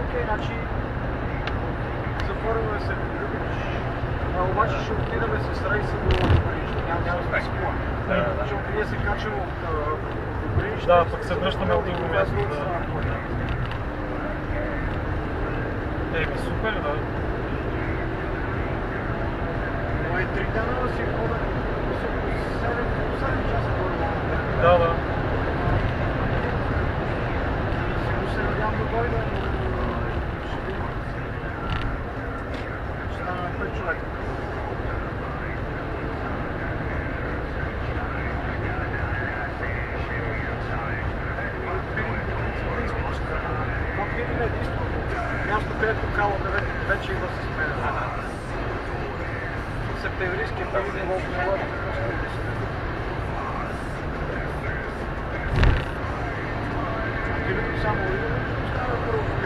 окей, значи затворено се обаче ще отидаме с рейса до Добринища. Няма специфика. Защото ние се качваме от Добринища. Да, пък се връщаме от друго място. Еми, супер, да. Но и 3 дена да си ходят 7 часа горе. Да, да. Сигурно се надявам да дойда, но ще видим. Ще станаме 5 човека. Видим единственото място, където калата вече има с мен. Септемврийския павилион в Милан. Само идваме, остава първо.